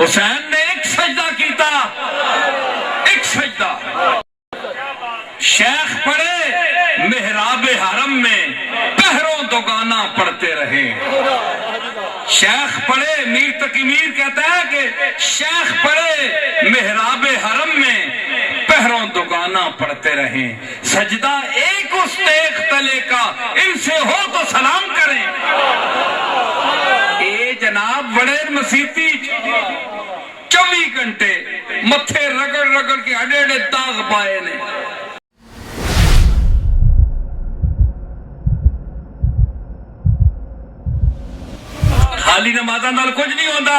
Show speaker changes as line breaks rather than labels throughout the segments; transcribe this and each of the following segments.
حسین نے ایک سجدہ کیتا، ایک سجدہ۔ شیخ پڑھے محراب حرم میں پہروں دوگانا پڑھتے رہے۔ شیخ پڑھے، میر تقی میر کہتا ہے کہ شیخ پڑھے محراب حرم میں پہروں دوگانا پڑھتے رہیں، سجدہ ایک اس تیغ تلے کا ان سے ہو تو سلام کریں۔ اے جناب بڑے مسیتی 24 گھنٹے متھے رگڑ رگڑ کے اڈے اڈے داغ پائے نے۔ خالی نمازاں نال کچھ نہیں ہوندا،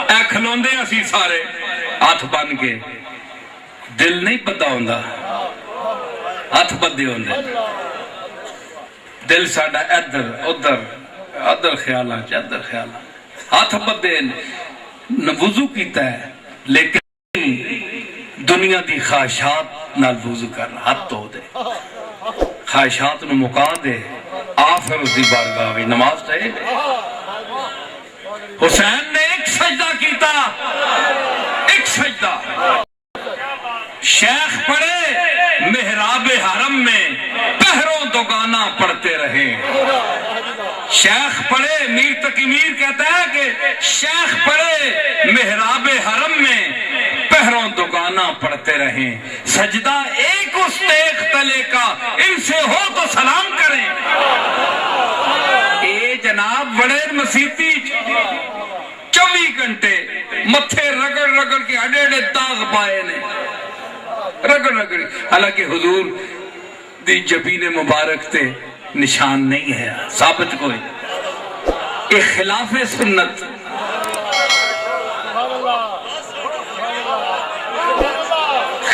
اے کھلوندے اسی سارے ہاتھ بن کے، دل نہیں پتا ہوندا، ہاتھ بدے ہوندے، دل ساڈا ادھر ادھر ادھر خیالات ادھر خیالات، ہاتھ بدے وضو کیتا ہے لیکن دنیا دی خواہشات نال وضو کر، ہاتھ دھو دے، خواہشات نو مکا دے، آ پھر اس دی بارگاہ وچ نماز ٹھہرے۔ حسین نے ایک سجدہ کیتا، ایک سجدہ۔ شیخ پڑھے محراب حرم میں پہروں دوگانا پڑھتے رہے۔ شیخ پڑھے، میر تقی میر کہتا ہے کہ شیخ پڑھے محراب حرم میں پہروں دوگانا پڑھتے رہیں، سجدہ ایک اس تیغ تلے کا ان سے ہو تو سلام کریں۔ اے جناب بڑے مسیتی 24 گھنٹے متھے رگڑ رگڑ کے اڈے اڈے داغ پائے نے، رگڑ رگڑ۔ حالانکہ حضور دی جبین مبارک تے نشان نہیں ہے، ثابت کوئی، یہ خلاف سنت۔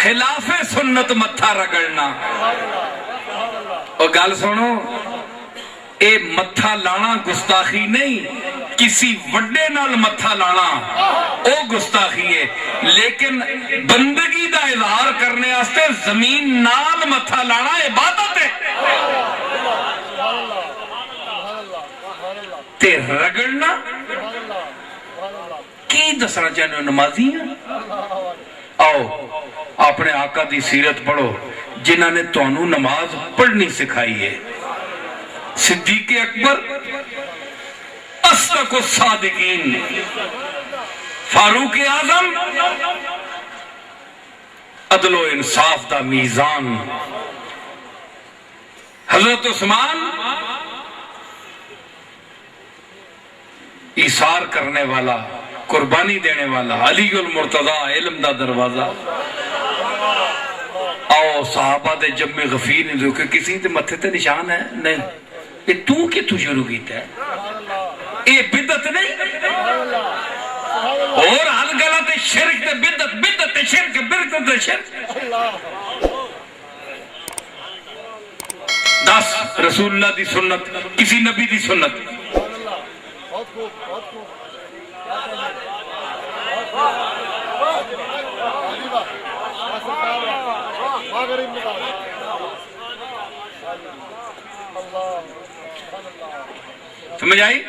خلاف سنت متھا رگڑنا۔ اور گل سنو، اے متھا لانا گستاخی نہیں، کسی وڈے نال متھا لانا او گستاخی ہے، لیکن بندگی دا اظہار کرنے واسطے زمین نال متھا لانا عبادت ہے۔ تے رگڑنا کی دسنا چاہنے ہو نمازی ہیں؟ آؤ اپنے آقا دی سیرت پڑھو جنہاں نے تانوں نماز پڑھنی سکھائی ہے۔ صدیق اکبر اصدق الصادقین، فاروق اعظم عدل و انصاف دا میزان، حضرت عثمان ایثار کرنے والا، قربانی دینے والا، علی المرتضی علم دا دروازہ۔ آؤ صحابہ دے جمع غفیر نہیں دو کہ کسی دے متھے تے نشان ہے نہیں، یہ تو کتوں شروع کیتا ہے؟ یہ بدت نہیں، اور حل غلط شرک تے بدت، بدت تے شرک، بدت تے شرک۔ 10 رسول اللہ دی سنت، کسی نبی دی سنت۔ سمجھ آئی؟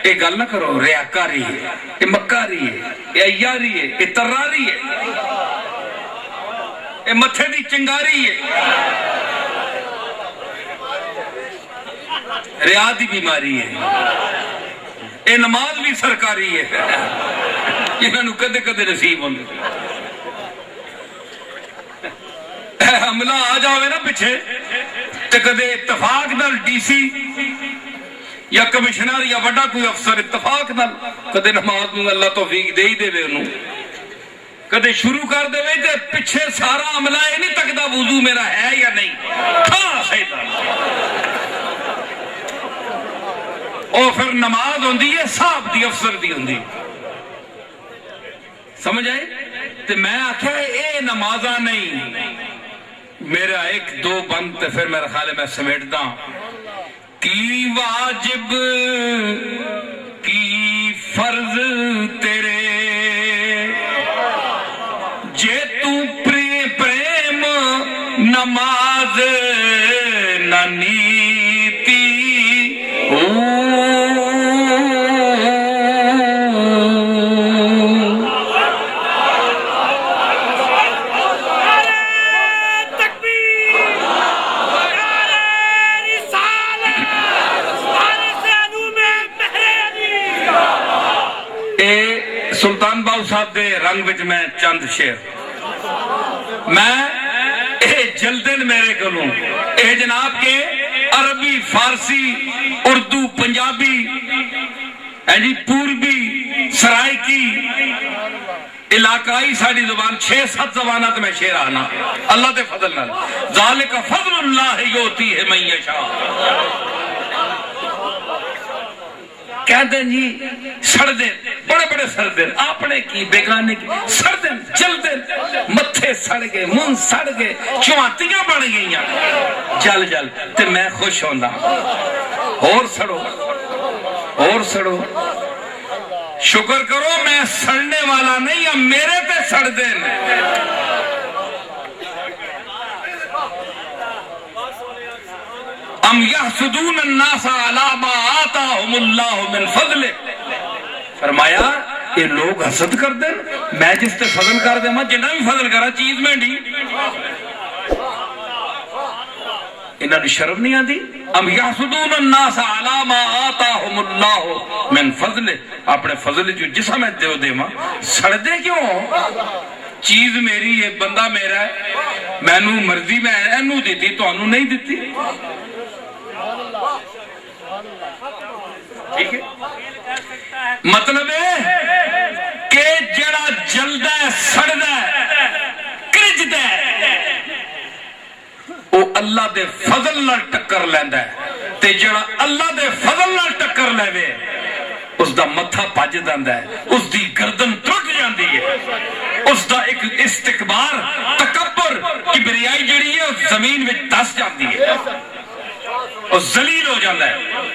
یہ گل نہ کرو ریاکاری ہے، یہ مکاری ہے، یہ عیاری ہے، یہ تراری ہے، یہ متھے دی چنگاری ہے، ریا دی بیماری ہے، یہ نماز بھی سرکاری ہے، انہوں نے کدے کدے نصیب ہوندے۔ حملہ آ جاوے نا پچھے تے کدے اتفاق نال ڈی سی یا کمشنر یا وڈا کوئی افسر اتفاق نال کدے نماز نو اللہ توفیق دے ہی دے وے انہوں، کدے شروع کر دے وے تے پچھے سارا عملہ یہ نہیں تکدا وضو میرا ہے یا نہیں، کھا شیطان۔ اور پھر نماز ہوندی ہے صاحب دی، افسر دی ہوندی، سمجھ آئے؟ تے میں آکھیا اے نمازاں نہیں، میرا ایک دو بند تے پھر میرا خیال ہے میں سمیٹدا کی واجب کی فرض تیرے جے تو پریم نماز نہ نیتی سلطان باؤ صاحب دے رنگ وچ میں چند شعر میں جلدن میرے کولوں اے جناب کے عربی فارسی اردو پنجابی جی پوربی سرائکی علاقائی ساری زبان 6-7 زبانات میں شعر آنا اللہ دے فضل نال ذالک فضل اللہ یؤتی ہے من یشاء کہتے ہیں جی سڑ دیں بڑے بڑے سڑ دیں اپنے کی بیگانے کی سڑ دیں جل دیں متھے سڑ گئے منہ سڑ گئے چواتیاں بڑھ گئی جل جل تے میں خوش ہوندہ اور سڑو اور سڑو شکر کرو میں سڑنے والا نہیں اب میرے تے سڑ دیں ام یحسدون الناس علی ما آتاہم اللہ من فضل فرمایا یہ لوگ حسد کر دیں میں جس تے فضل کر دیں میں جنہ بھی فضل کرا چیز میں ڈی انہوں نے شرم نہیں آدھی ام یحسدون الناس علی ما آتاہم اللہ من فضل اپنے فضل جو جسا میں دیو دے ماں سڑ دے کیوں چیز میری ہے بندہ میرا ہے میں نو مرضی میں اینو دیتی تو انو نہیں دیتی ٹھیک ہے مطلب ہے کہ جڑا جلدہ ہے سڑدہ ہے کرجدہ ہے وہ اللہ دے فضل نال ٹکر لیندہ ہے تے جڑا اللہ دے فضل نال ٹکر لے وے اس دا متھا پاج داندا ہے اس دی گردن ٹوٹ جاندی ہے اس دا ایک استکبار تکبر کبریائی جڑی ہے اس زمین میں دس جاندی ہے اور ذلیل ہو جاتا ہے